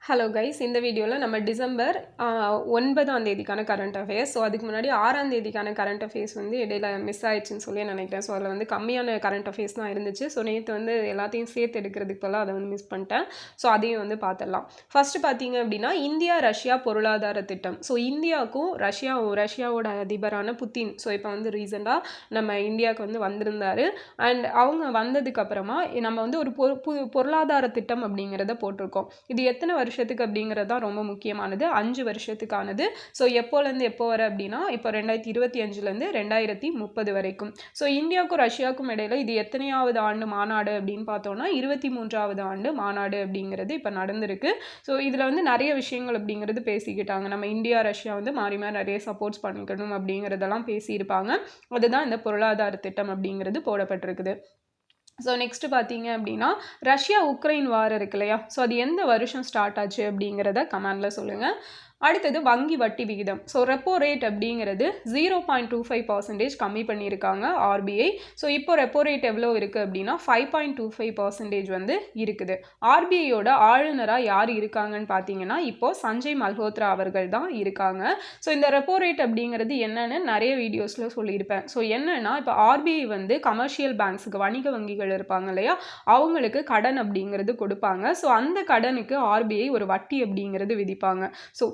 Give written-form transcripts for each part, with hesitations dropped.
Hello guys, இந்த வீடியோவில் நம்ம டிசம்பர் 9ஆம் தேதிக்கான கரண்ட் அஃபேர்ஸ். ஸோ அதுக்கு முன்னாடி 6ஆம் தேதிக்கான கரண்ட் அஃபேர்ஸ் வந்து இடையில மிஸ் ஆயிடுச்சுன்னு சொல்லி நினைக்கிறேன். ஸோ அதில் வந்து கம்மியான கரண்ட் அஃபேர்ஸ் தான் இருந்துச்சு. ஸோ நேற்று வந்து எல்லாத்தையும் சேர்த்து எடுக்கிறதுக்கு போல அதை வந்து மிஸ் பண்ணிட்டேன். ஸோ அதையும் வந்து பார்த்துடலாம். ஃபர்ஸ்ட் பார்த்தீங்க அப்படின்னா இந்தியா ரஷ்யா பொருளாதார திட்டம். ஸோ இந்தியாவுக்கும் ரஷ்யாவோட அதிபரான புத்தின் ஸோ இப்போ வந்து ரீசெண்டாக நம்ம இந்தியாவுக்கு வந்து வந்திருந்தாரு. அண்ட் அவங்க வந்ததுக்கப்புறமா நம்ம வந்து ஒரு பொருளாதார திட்டம் அப்படிங்கிறத போட்டிருக்கோம். இது எத்தனை வருஷத்துக்கு அப்படிங்கிறது தான் ரொம்ப முக்கியமானது. 5 வருஷத்துக்கானது. ஸோ எப்போலேருந்து எப்போ வர அப்படின்னா இப்போ 2025லேருந்து 2030 வரைக்கும். ஸோ இந்தியாவுக்கும் ரஷ்யாவுக்கும் இடையில இது எத்தனையாவது ஆண்டு மாநாடு அப்படின்னு பார்த்தோம்னா 23வது ஆண்டு மாநாடு அப்படிங்கிறது இப்போ நடந்திருக்கு. ஸோ இதில் வந்து நிறைய விஷயங்கள் அப்படிங்கிறது பேசிக்கிட்டாங்க. நம்ம இந்தியா ரஷ்யா வந்து மாறி மாறி நிறைய சப்போர்ட்ஸ் பண்ணிக்கணும் அப்படிங்கிறதெல்லாம் பேசியிருப்பாங்க. அதுதான் இந்த பொருளாதார திட்டம் அப்படிங்கிறது போடப்பட்டிருக்குது. ஸோ நெக்ஸ்ட்டு பார்த்தீங்க அப்படின்னா ரஷ்யா உக்ரைன் வார் இருக்கு இல்லையா, ஸோ அது எந்த வருஷம் ஸ்டார்ட் ஆச்சு அப்படிங்கிறத கமெண்டில் சொல்லுங்கள். அடுத்தது வங்கி வட்டி விகிதம். ஸோ ரெப்போ ரேட் அப்படிங்கிறது 0.25% கம்மி பண்ணியிருக்காங்க ஆர்பிஐ. ஸோ இப்போ ரெப்போ ரேட் எவ்வளோ இருக்குது அப்படின்னா 5.25% வந்து இருக்குது. ஆர்பிஐயோட ஆளுநராக யார் இருக்காங்கன்னு பார்த்தீங்கன்னா இப்போ சஞ்சய் மல்ஹோத்ரா அவர்கள் தான் இருக்காங்க. ஸோ இந்த ரெப்போ ரேட் அப்படிங்கிறது என்னன்னு நிறைய வீடியோஸில் சொல்லியிருப்பேன். ஸோ என்னன்னா இப்போ ஆர்பிஐ வந்து கமர்ஷியல் பேங்க்ஸுக்கு வணிக வங்கிகள் இருப்பாங்க இல்லையா, அவங்களுக்கு கடன் அப்படிங்கிறது கொடுப்பாங்க. ஸோ அந்த கடனுக்கு ஆர்பிஐ ஒரு வட்டி அப்படிங்கிறது விதிப்பாங்க. ஸோ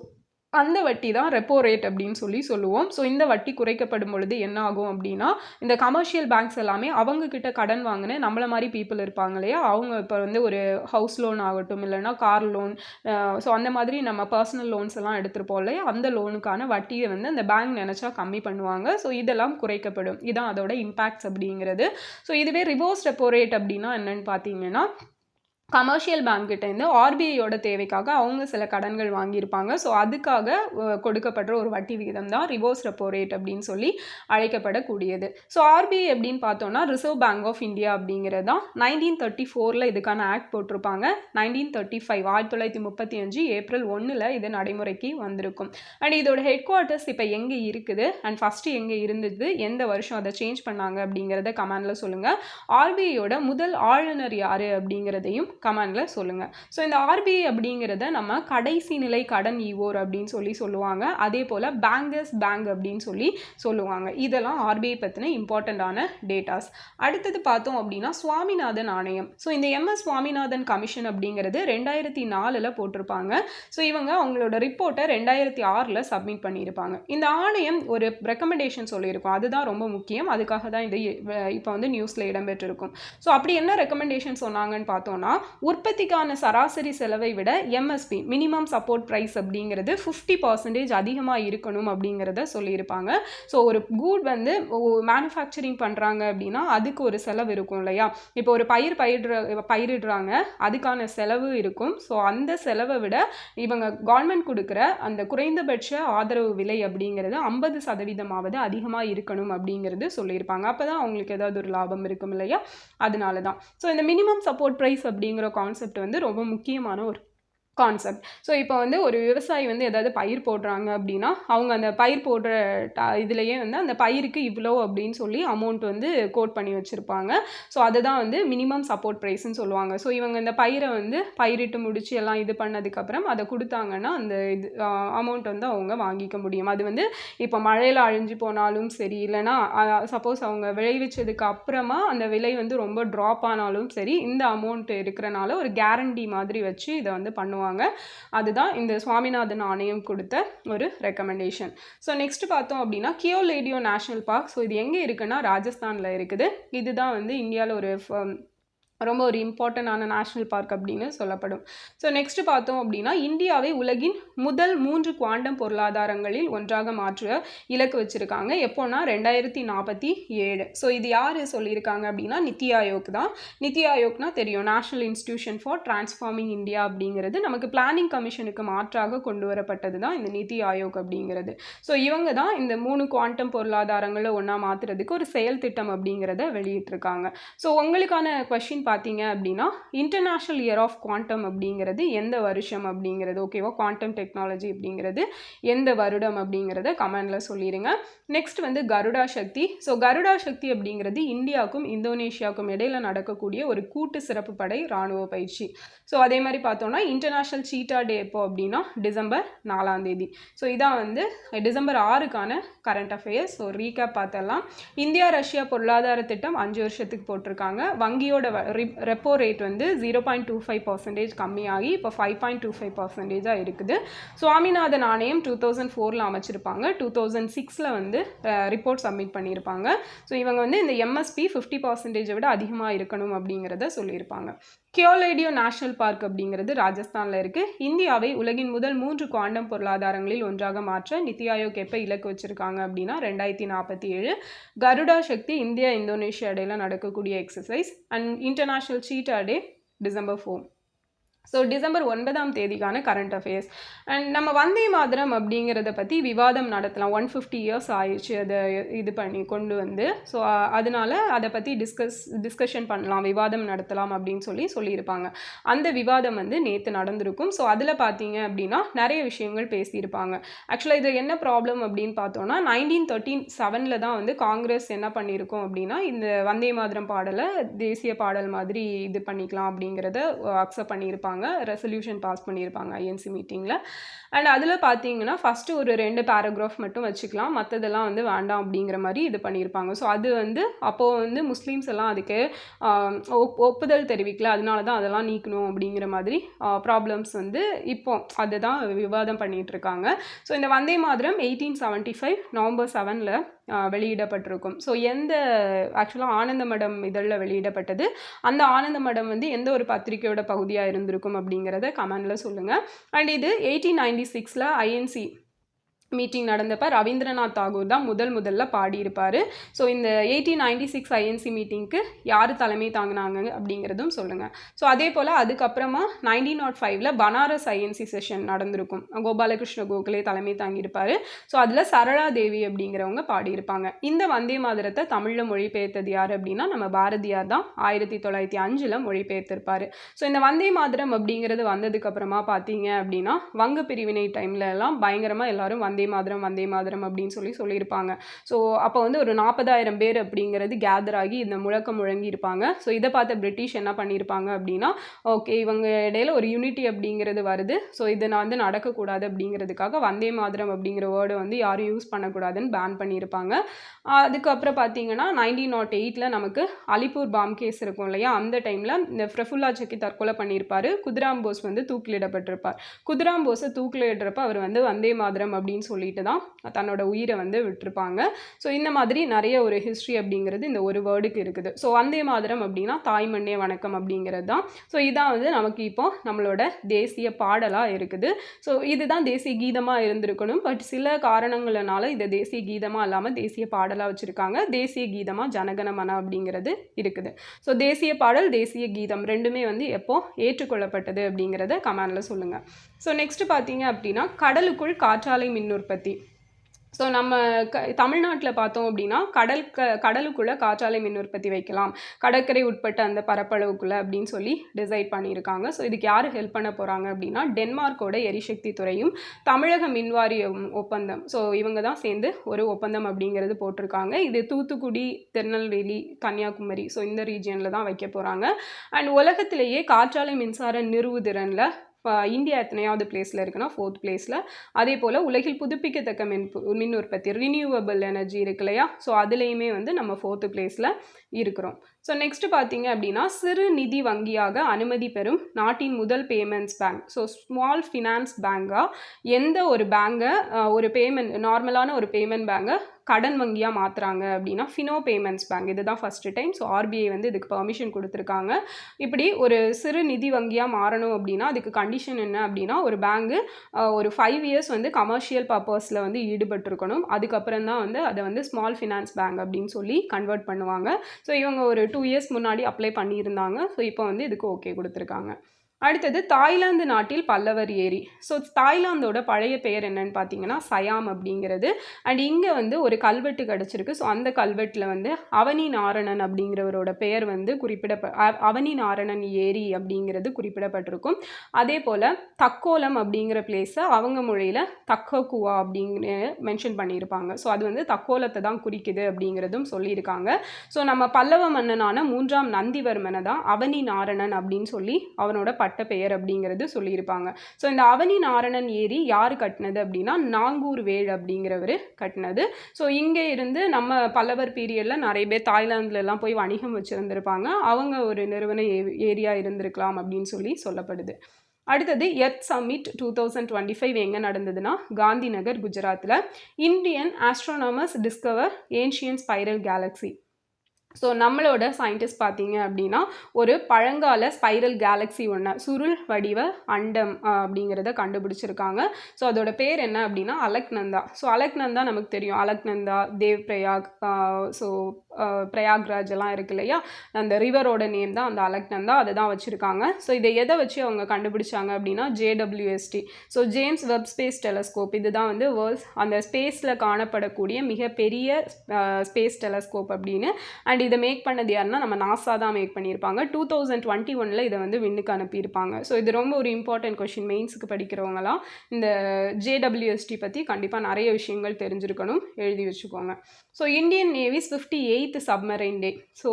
அந்த வட்டி தான் ரெப்போ ரேட் அப்படின்னு சொல்லுவோம். ஸோ இந்த வட்டி குறைக்கப்படும் பொழுது என்ன ஆகும் அப்படின்னா இந்த கமர்ஷியல் பேங்க்ஸ் எல்லாமே அவங்கக்கிட்ட கடன் வாங்கின நம்மள மாதிரி பீப்புள் இருப்பாங்க இல்லையா, அவங்க இப்போ வந்து ஒரு ஹவுஸ் லோன் ஆகட்டும் இல்லைன்னா கார் லோன், ஸோ அந்த மாதிரி நம்ம பர்சனல் லோன்ஸ் எல்லாம் எடுத்துருப்போம் இல்லையா, அந்த லோனுக்கான வட்டியை வந்து அந்த பேங்க் நினச்சா கம்மி பண்ணுவாங்க. ஸோ இதெல்லாம் குறைக்கப்படும். இதான் அதோட இம்பேக்ட்ஸ் அப்படிங்கிறது. ஸோ இதுவே ரிவர்ஸ் ரெப்போ ரேட் அப்படின்னா என்னன்னு பார்த்தீங்கன்னா கமர்ஷியல் பேங்க்கிட்டேருந்து ஆர்பிஐயோட தேவைக்காக அவங்க சில கடன்கள் வாங்கியிருப்பாங்க. ஸோ அதுக்காக கொடுக்கப்படுற ஒரு வட்டி விகிதம் தான் ரிவர்ஸ் ரெப்போ ரேட் அப்படின்னு சொல்லி அழைக்கப்படக்கூடியது. ஸோ ஆர்பிஐ அப்படின்னு பார்த்தோன்னா ரிசர்வ் பேங்க் ஆஃப் இந்தியா அப்படிங்கிறது தான் 1934 இதுக்கான ஆக்ட் போட்டிருப்பாங்க. 1935 1935 ஏப்ரல் 1 இது நடைமுறைக்கு வந்திருக்கும். அண்ட் இதோட ஹெட் குவார்ட்டர்ஸ் இப்போ எங்கே இருக்குது அண்ட் ஃபஸ்ட்டு எங்கே இருந்தது, எந்த வருஷம் அதை சேஞ்ச் பண்ணாங்க அப்படிங்கிறத கமெண்டில் சொல்லுங்கள். ஆர்பிஐயோட முதல் ஆளுநர் யார் அப்படிங்கிறதையும் கமெண்டில் சொல்லுங்கள். ஸோ இந்த ஆர்பிஐ அப்படிங்கிறத நம்ம கடைசி நிலை கடன் ஈவோர் அப்படின்னு சொல்லுவாங்க. அதே போல் பேங்கர்ஸ் பேங்க் அப்படின்னு சொல்லுவாங்க. இதெல்லாம் ஆர்பிஐ பற்றின இம்பார்ட்டண்ட்டான டேட்டாஸ். அடுத்தது பார்த்தோம் அப்படின்னா சுவாமிநாதன் ஆணையம். ஸோ இந்த எம்எஸ் சுவாமிநாதன் கமிஷன் அப்படிங்கிறது 2004 போட்டிருப்பாங்க. ஸோ இவங்க அவங்களோட ரிப்போர்ட்டை 2006 சப்மிட் பண்ணியிருப்பாங்க. இந்த ஆணையம் ஒரு ரெக்கமெண்டேஷன் சொல்லியிருக்கும். அதுதான் ரொம்ப முக்கியம். அதுக்காக தான் இது இப்போ வந்து நியூஸில் இடம்பெற்றிருக்கும். ஸோ அப்படி என்ன ரெக்கமெண்டேஷன் சொன்னாங்கன்னு பார்த்தோன்னா உற்பத்திக்கான சராசரி செலவை விட எம்எஸ்பி மினிமம் சப்போர்ட் ப்ரைஸ் அப்படிங்கிறது 50% அதிகமாக இருக்கணும் அப்படிங்கிறத சொல்லியிருப்பாங்க. ஸோ ஒரு கூட் வந்து மேனுஃபேக்சரிங் பண்ணுறாங்க அப்படின்னா அதுக்கு ஒரு செலவு இருக்கும் இல்லையா, இப்போ ஒரு பயிரிடுறாங்க அதுக்கான செலவு இருக்கும். ஸோ அந்த செலவை விட இவங்க கவர்மெண்ட் கொடுக்குற அந்த குறைந்தபட்ச ஆதரவு விலை அப்படிங்கிறது 50% அதிகமாக இருக்கணும் அப்படிங்கிறது சொல்லியிருப்பாங்க. அப்போ தான் அவங்களுக்கு ஏதாவது ஒரு லாபம் இருக்கும் இல்லையா, அதனால தான். ஸோ இந்த மினிமம் சப்போர்ட் ப்ரைஸ் அப்படிங்கிற கான்செப்ட் வந்து ரொம்ப முக்கியமான ஒரு கான்செப்ட். ஸோ இப்போ வந்து ஒரு விவசாயி வந்து ஏதாவது பயிர் போடுறாங்க அப்படின்னா அவங்க அந்த பயிர் போடுற இதுலேயே வந்து அந்த பயிருக்கு இவ்வளோ அப்படின்னு சொல்லி அமௌண்ட் வந்து கோட் பண்ணி வச்சுருப்பாங்க. ஸோ அதுதான் வந்து மினிமம் சப்போர்ட் ப்ரைஸ்ன்னு சொல்லுவாங்க. ஸோ இவங்க இந்த பயிரை வந்து பயிரிட்டு முடிச்சு எல்லாம் இது பண்ணதுக்கப்புறம் அதை கொடுத்தாங்கன்னா அந்த இது அமௌண்ட் வந்து அவங்க வாங்கிக்க முடியும். அது வந்து இப்போ மழையில் அழிஞ்சு போனாலும் சரி, இல்லைனா சப்போஸ் அவங்க விளைவிச்சதுக்கு அப்புறமா அந்த விலை வந்து ரொம்ப ட்ராப் ஆனாலும் சரி, இந்த அமௌண்ட் இருக்கிறனால ஒரு கேரண்டி மாதிரி வச்சு இதை வந்து பண்ணுவாங்க. அதுதான் இந்த சுவாமிநாதன் ஆணையம் கொடுத்த ஒரு ரெக்கமெண்டேஷன். ஸோ நெக்ஸ்ட் பார்த்தோம் அப்படின்னா கியோலேடியோ நேஷனல் பார்க். ஸோ இது எங்கே இருக்குன்னா ராஜஸ்தானில் இருக்குது. இதுதான் வந்து இந்தியாவில் ஒரு ரொம்ப ஒரு இம்பார்ட்டண்டான நேஷ்னல் பார்க் அப்படின்னு சொல்லப்படும். ஸோ நெக்ஸ்ட் பார்த்தோம் அப்படின்னா இந்தியாவை உலகின் முதல் 3 குவாண்டம் பொருளாதாரங்களில் ஒன்றாக மாற்ற இலக்கு வச்சுருக்காங்க. எப்போனா 2047. ஸோ இது யார் சொல்லியிருக்காங்க அப்படின்னா நித்தி ஆயோக் தான். நித்தி ஆயோக்னா தெரியும், national institution for transforming India அப்படிங்கிறது நமக்கு பிளானிங் கமிஷனுக்கு மாற்றாக கொண்டு வரப்பட்டது தான் இந்த நித்தி ஆயோக் அப்படிங்கிறது. ஸோ இவங்க தான் இந்த 3 குவாண்டம் பொருளாதாரங்களை ஒன்றா மாற்றுறதுக்கு ஒரு செயல் திட்டம் அப்படிங்கிறத வெளியிட்டிருக்காங்க. ஸோ உங்களுக்கான கொஸ்டின் பார்த்தீங்க அப்படின்னா இன்டர்நேஷ்னல் இயர் ஆஃப் குவாண்டம் அப்படிங்கிறது எந்த வருஷம் அப்படிங்கிறது, ஓகேவா, குவாண்டம் டெக்னாலஜி அப்படிங்கிறது எந்த வருடம் அப்படிங்கிறத கமெண்டில் சொல்லிடுங்க. நெக்ஸ்ட் வந்து கருடா சக்தி. ஸோ கருடா சக்தி அப்படிங்கிறது இந்தியாவுக்கும் இந்தோனேஷியாவுக்கும் இடையில் நடக்கக்கூடிய ஒரு கூட்டு சிறப்பு படை இராணுவ பயிற்சி. ஸோ அதே மாதிரி பார்த்தோன்னா இன்டர்நேஷ்னல் சீட்டா டே எப்போ அப்படின்னா டிசம்பர் 4ஆம் தேதி. ஸோ இதான் வந்து டிசம்பர் 6க்கான கரண்ட் அஃபேர்ஸ். ஸோ ரீகேப் பார்த்தலாம். இந்தியா ரஷ்யா பொருளாதார திட்டம் 5 வருஷத்துக்கு போட்டிருக்காங்க. வங்கியோட ரெப்போ ரேட் வந்து 0.25% கம்மியாகி இப்போ 5.25% இருக்குது. சுவாமிநாதன் ஆணையம் 2004 அமைச்சிருப்பாங்க. 2006 வந்து ரிப்போர்ட் சப்மிட் பண்ணியிருப்பாங்க. ஸோ இவங்க வந்து இந்த எம்எஸ்பி 50% விட அதிகமாக இருக்கணும் அப்படிங்கிறத சொல்லியிருப்பாங்க. கியோலேடியோ நேஷனல் பார்க் அப்படிங்கிறது ராஜஸ்தானில் இருக்குது. இந்தியாவை உலகின் முதல் 3 குவாண்டம் பொருளாதாரங்களில் ஒன்றாக மாற்ற நித்தி ஆயோக் எப்போ இலக்கு வச்சுருக்காங்க அப்படின்னா 2047. கருடா சக்தி இந்தியா இந்தோனேஷியா இடையில் நடக்கக்கூடிய exercise. And international cheetah day December 4. So December 9ஆம் தேதிக்கான கரண்ட் அஃபேர்ஸ். அண்ட் நம்ம வந்தே மாதரம் அப்படிங்கிறத பற்றி விவாதம் நடத்தலாம். 150 இயர்ஸ் ஆயிடுச்சு அதை இது பண்ணி கொண்டு வந்து. ஸோ அதனால அதை பற்றி டிஸ்கஷன் பண்ணலாம், விவாதம் நடத்தலாம் அப்படின்னு சொல்லியிருப்பாங்க. அந்த விவாதம் வந்து நேற்று நடந்திருக்கும். ஸோ அதில் பார்த்தீங்க அப்படின்னா நிறைய விஷயங்கள் பேசியிருப்பாங்க. ஆக்சுவலாக இது என்ன ப்ராப்ளம் அப்படின்னு பார்த்தோன்னா 1937 தான் வந்து காங்கிரஸ் என்ன பண்ணியிருக்கோம் அப்படின்னா இந்த வந்தே மாதரம் பாடலை தேசிய பாடல் மாதிரி இது பண்ணிக்கலாம் அப்படிங்கிறத அக்செப்ட் பண்ணியிருப்பாங்க. ரெசல்யூஷன் பாஸ் பண்ணியிருப்பாங்க ஐஎன்சி மீட்டிங்கில். அண்ட் அதில் பார்த்தீங்கன்னா ஃபஸ்ட்டு ஒரு 2 பேராகிராஃப் மட்டும் வச்சுக்கலாம், மற்றதெல்லாம் வந்து வேண்டாம் அப்படிங்கிற மாதிரி இது பண்ணியிருப்பாங்க. ஸோ அது வந்து அப்போது வந்து முஸ்லீம்ஸ் எல்லாம் அதுக்கு ஒப்புதல் தெரிவிக்கல, அதனால தான் அதெல்லாம் நீக்கணும் அப்படிங்கிற மாதிரி ப்ராப்ளம்ஸ் வந்து இப்போ அதுதான் விவாதம் பண்ணிகிட்டு இருக்காங்க. ஸோ இந்த வந்தே மாதரம் 1875 நவம்பர் 7 வெளியிடப்பட்டிருக்கும். ஸோ எந்த ஆக்சுவலாக ஆனந்த மடம் இதழில் வெளியிடப்பட்டது, அந்த ஆனந்த மடம் வந்து எந்த ஒரு பத்திரிகையோட பகுதியாக இருந்திருக்கும் அப்படிங்கிறத கமெண்டில் சொல்லுங்கள். அண்ட் இது 1896 ஐஎன்சி மீட்டிங் நடந்தப்போ ரவீந்திரநாத் தாகூர் தான் முதல்ல பாடியிருப்பார். ஸோ இந்த 1896 ஐஎன்சி மீட்டிங்க்கு யார் தலைமை தாங்கினாங்க அப்படிங்கிறதும் சொல்லுங்கள். ஸோ அதே போல் அதுக்கப்புறமா 1905 பனாரஸ் ஐஎன்சி செஷன் நடந்திருக்கும். கோபாலகிருஷ்ண கோகலே தலைமை தாங்கியிருப்பார். ஸோ அதில் சரளா தேவி அப்படிங்கிறவங்க பாடியிருப்பாங்க. இந்த வந்தே மாதரத்தை தமிழில் மொழிபெயர்த்தது யார் அப்படின்னா நம்ம பாரதியார் தான் 1905 மொழிபெயர்த்திருப்பார். ஸோ இந்த வந்தே மாதரம் அப்படிங்கிறது வந்ததுக்கப்புறமா பார்த்தீங்க அப்படின்னா வங்க பிரிவினை டைமில் எல்லாம் பயங்கரமாக எல்லாரும் வந்தே மாதரம் அப்படின்னு சொல்லியிருப்பாங்க. ஸோ அப்போ வந்து ஒரு 40,000 பேர் அப்படிங்கிறது கேதர் ஆகி இந்த முழக்கம் முழங்கி இருப்பாங்க. ஸோ இதை பார்த்த பிரிட்டிஷ் என்ன பண்ணியிருப்பாங்க அப்படின்னா ஓகே இவங்க இடையில ஒரு யூனிட்டி அப்படிங்கிறது வருது, ஸோ இது நான் வந்து நடக்கக்கூடாது அப்படிங்கிறதுக்காக வந்தே மாதரம் அப்படிங்கிற வேர்டை வந்து யாரும் யூஸ் பண்ணக்கூடாதுன்னு பேன் பண்ணியிருப்பாங்க. அதுக்கப்புறம் பார்த்தீங்கன்னா 1908 நமக்கு அலிப்பூர் பாம் கேஸ் இருக்கும் இல்லையா, அந்த டைமில் இந்த பிரஃபுல்லா சக்கி தற்கொலை பண்ணியிருப்பார். குதிராம் போஸ் வந்து தூக்கிலிடப்பட்டிருப்பார். குதிராம் போஸை தூக்கிலிடுறப்ப அவர் வந்து வந்தே மாதரம் அப்படின்னு சொல்லிட்டு தான் தன்னோட உயிரை வந்து விட்டுருப்பாங்க. ஸோ இந்த மாதிரி நிறைய ஒரு ஹிஸ்ட்ரி அப்படிங்கிறது இந்த ஒரு வேர்டுக்கு இருக்குது. ஸோ வந்தே மாதரம் அப்படின்னா தாய்மண்ணே வணக்கம் அப்படிங்கிறது தான். ஸோ இதான் வந்து நமக்கு இப்போ நம்மளோட தேசிய பாடலாக இருக்குது. ஸோ இதுதான் தேசிய கீதமாக இருந்திருக்கணும். பட் சில காரணங்களால இதை தேசிய கீதமாக இல்லாமல் தேசிய பாடலாக வச்சுருக்காங்க. தேசிய கீதமாக ஜனகணமன அப்படிங்கிறது இருக்குது. ஸோ தேசிய பாடல் தேசிய கீதம் ரெண்டுமே வந்து எப்போ ஏற்றுக்கொள்ளப்பட்டது அப்படிங்கிறத கமெண்டில் சொல்லுங்கள். ஸோ நெக்ஸ்ட் பார்த்தீங்க அப்படின்னா கடலுக்குள் காற்றாலை மின் உற்பத்தி. ஸோ நம்ம தமிழ்நாட்டில் பார்த்தோம் அப்படின்னா கடலுக்குள்ளே காற்றாலை மின் உற்பத்தி வைக்கலாம், கடற்கரை உட்பட்ட அந்த பரப்பளவுக்குள்ளே அப்படின்னு சொல்லி டிசைட் பண்ணியிருக்காங்க. ஸோ இதுக்கு யார் ஹெல்ப் பண்ண போகிறாங்க அப்படின்னா டென்மார்க்கோட எரிசக்தி துறையும் தமிழக மின்வாரிய ஒப்பந்தம். ஸோ இவங்க தான் சேர்ந்து ஒரு ஒப்பந்தம் அப்படிங்கிறது போட்டிருக்காங்க. இது தூத்துக்குடி, திருநெல்வேலி, கன்னியாகுமரி, ஸோ இந்த ரீஜியனில் தான் வைக்க போகிறாங்க. அண்ட் உலகத்திலேயே காற்றாலை மின்சார நிறுவுதிறனில் இந்தியா எத்தனையாவது பிளேஸில் இருக்குன்னா 4th பிளேஸில். அதே போல் உலகில் புதுப்பிக்கத்தக்க மின் உற்பத்தி ரினியூவபிள் எனர்ஜி இருக்கு இல்லையா, ஸோ அதுலேயுமே வந்து நம்ம 4th பிளேஸில் இருக்கிறோம். ஸோ நெக்ஸ்ட் பார்த்தீங்க அப்படின்னா சிறு நிதி வங்கியாக அனுமதி பெறும் நாட்டின் முதல் payments bank. So small finance பேங்காக எந்த ஒரு பேங்கை ஒரு பேமெண்ட் நார்மலான ஒரு பேமெண்ட் பேங்கை கடன் வங்கியாக மாற்றுறாங்க அப்படின்னா ஃபினோ பேமெண்ட்ஸ் பேங்க். இதுதான் ஃபஸ்ட்டு டைம். ஸோ ஆர்பிஐ வந்து இதுக்கு பர்மிஷன் கொடுத்துருக்காங்க. இப்படி ஒரு சிறு நிதி வங்கியாக மாறணும் அப்படின்னா அதுக்கு கண்டிஷன் என்ன அப்படின்னா ஒரு பேங்கு ஒரு 5 இயர்ஸ் வந்து கமர்ஷியல் பர்பஸில் வந்து ஈடுபட்டிருக்கணும். அதுக்கப்புறம் தான் வந்து அதை வந்து ஸ்மால் ஃபினான்ஸ் பேங்க் அப்படின்னு சொல்லி கன்வெர்ட் பண்ணுவாங்க. ஸோ இவங்க ஒரு 2 இயர்ஸ் முன்னாடி அப்ளை பண்ணியிருந்தாங்க. ஸோ இப்போ வந்து இதுக்கு ஓகே கொடுத்துருக்காங்க. அடுத்தது தாய்லாந்து நாட்டில் பல்லவர் ஏரி. ஸோ தாய்லாந்தோட பழைய பெயர் என்னன்னு பார்த்தீங்கன்னா சயாம் அப்படிங்கிறது. அண்ட் இங்கே வந்து ஒரு கல்வெட்டு கிடச்சிருக்கு. ஸோ அந்த கல்வெட்டில் வந்து அவனி நாரணன் அப்படிங்கிறவரோட பெயர் வந்து அவனி நாரணன் ஏரி அப்படிங்கிறது குறிப்பிடப்பட்டிருக்கும். அதே போல் தக்கோலம் அப்படிங்கிற பிளேஸை அவங்க மொழியில் தக்ககுவா அப்படின்னு மென்ஷன் பண்ணியிருப்பாங்க. ஸோ அது வந்து தக்கோலத்தை தான் குறிக்குது அப்படிங்கிறதும் சொல்லியிருக்காங்க. ஸோ நம்ம பல்லவ மன்னனான 3ஆம் நந்திவர்மனை தான் அவனி நாரணன் அப்படின்னு சொல்லி அவனோட பட்ட பெயர் அப்படிங்கிறது சொல்லியிருப்பாங்க. ஸோ இந்த அவனி நாரணன் ஏரி யார் கட்டினது அப்படின்னா நாங்கூர் வேள் அப்படிங்கிறவர் கட்டினது. ஸோ இங்கே இருந்து நம்ம பல்லவர் பீரியடில் நிறைய பேர் தாய்லாந்துலலாம் போய் வணிகம் வச்சுருந்துருப்பாங்க. அவங்க ஒரு நிறுவன ஏரியா இருந்திருக்கலாம் அப்படின்னு சொல்லி சொல்லப்படுது. அடுத்தது எர்த் சம்மிட் 2025 எங்கே நடந்ததுன்னா காந்தி நகர், குஜராத்தில். Indian astronomers discover ancient spiral galaxy. So நம்மளோட சயின்டிஸ்ட் பார்த்தீங்க அப்படின்னா ஒரு பழங்கால ஸ்பைரல் கேலக்ஸி ஒன்று சுருள் வடிவ அண்டம் அப்படிங்கிறத கண்டுபிடிச்சிருக்காங்க. ஸோ அதோட பேர் என்ன அப்படின்னா அலக்நந்தா. ஸோ அலக்நந்தா நமக்கு தெரியும், அலக்நந்தா, தேவ் பிரயாக், ஸோ பிரயாக்ராஜ் எல்லாம் இருக்கு இல்லையா, அந்த ரிவரோட நேம் தான் அந்த அலக்நந்தா, அதை தான் வச்சுருக்காங்க. ஸோ இதை எதை வச்சு அவங்க கண்டுபிடிச்சாங்க அப்படின்னா JWST, so James web space telescope. இதுதான் வந்து அந்த ஸ்பேஸில் காணப்படக்கூடிய மிகப்பெரிய ஸ்பேஸ் டெலஸ்கோப் அப்படின்னு. அண்ட் இதை மேக் பண்ணது யாருன்னா நம்ம நாசா தான் மேக் பண்ணியிருப்பாங்க. 2021 இதை வந்து விண்ணுக்கு அனுப்பியிருப்பாங்க. ஸோ இது ரொம்ப ஒரு இம்பார்ட்டன்ட் கொஷின். மெயின்ஸுக்கு படிக்கிறவங்களாம் இந்த JWST பற்றி கண்டிப்பாக நிறைய விஷயங்கள் தெரிஞ்சிருக்கணும், எழுதி வச்சுக்கோங்க. So Indian Navy's 58th submarine day. So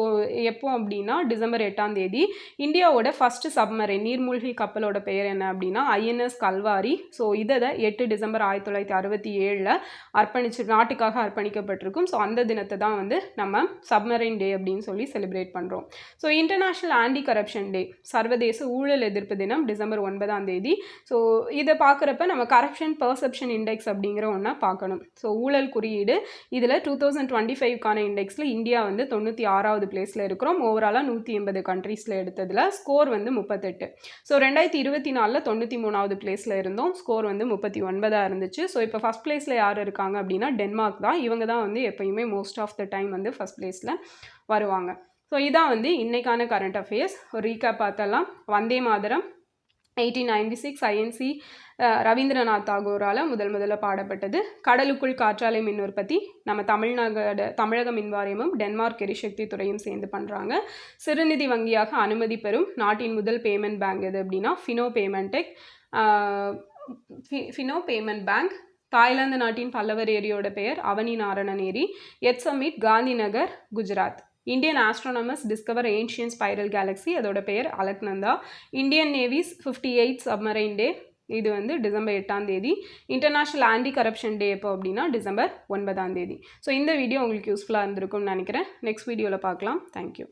எப்போ அப்படின்னா டிசம்பர் 8ஆம் தேதி. இந்தியாவோட ஃபஸ்ட்டு சப்மரைன் நீர்மூழ்கி கப்பலோட பெயர் என்ன அப்படின்னா INS கல்வாரி. ஸோ இதை 8 டிசம்பர் 1967 நாட்டுக்காக அர்ப்பணிக்கப்பட்டிருக்கும். ஸோ அந்த தினத்தை தான் வந்து நம்ம சப்மரைன் டே அப்படின்னு சொல்லி செலிப்ரேட் பண்ணுறோம். ஸோ இன்டர்நேஷ்னல் ஆன்டி கரப்ஷன் டே, சர்வதேச ஊழல் எதிர்ப்பு தினம் டிசம்பர் 9ஆம் தேதி. ஸோ இதை பார்க்குறப்ப நம்ம கரப்ஷன் பர்செப்ஷன் இண்டெக்ஸ் அப்படிங்கிற ஒன்றை பார்க்கணும். ஸோ ஊழல் குறியீடு இதில் 2025க்கான இண்டெக்ஸில் இந்தியா வந்து 96வது பிளேஸில் இருக்கிறோம். ஓவராலாக 180 கண்ட்ரீஸில் எடுத்ததில் ஸ்கோர் வந்து 38. ஸோ 2024 93வது பிளேஸில் இருந்தோம். ஸ்கோர் வந்து 39 இருந்துச்சு. ஸோ இப்போ ஃபஸ்ட் பிளேஸில் யார் இருக்காங்க அப்படின்னா டென்மார்க் தான். இவங்க தான் வந்து எப்பயுமே மோஸ்ட் ஆஃப் த டைம் வந்து ஃபஸ்ட் பிளேஸில் வருவாங்க. ஸோ இதான் வந்து இன்றைக்கான கரண்ட் அஃபேர்ஸ். ஒரு ரீகேப் பார்த்தலாம். வந்தே மாதரம் 1896 INC ரவீந்திரநாத் தாகூரால் முதல்ல பாடப்பட்டது. கடலுக்குள் காற்றாலை மின் உற்பத்தி நம்ம தமிழக மின் வாரியமும் டென்மார்க் எரிசக்தி துறையும் சேர்ந்து பண்ணுறாங்க. சிறுநிதி வங்கியாக அனுமதி பெறும் நாட்டின் முதல் பேமெண்ட் பேங்க் எது அப்படின்னா ஃபினோ பேமெண்ட் பேங்க். தாய்லாந்து நாட்டின் பல்லவர் ஏரியோட பெயர் அவனி நாரணன் ஏரி. Earth summit Gandhinagar, Gujarat. Indian astronomers discover ancient spiral galaxy, அதோட பெயர் Alaknanda. Indian Navy's 58th submarine day, இது வந்து டிசம்பர் 8ஆம் தேதி. இன்டர்நேஷ்னல் ஆன்டி கரப்ஷன் டே எப்போ அப்படின்னா டிசம்பர் 9ஆம் தேதி. ஸோ இந்த வீடியோ உங்களுக்கு யூஸ்ஃபுல்லாக இருந்திருக்கும்னு நினைக்கிறேன். நெக்ஸ்ட் வீடியோவில் பார்க்கலாம். தேங்க்யூ.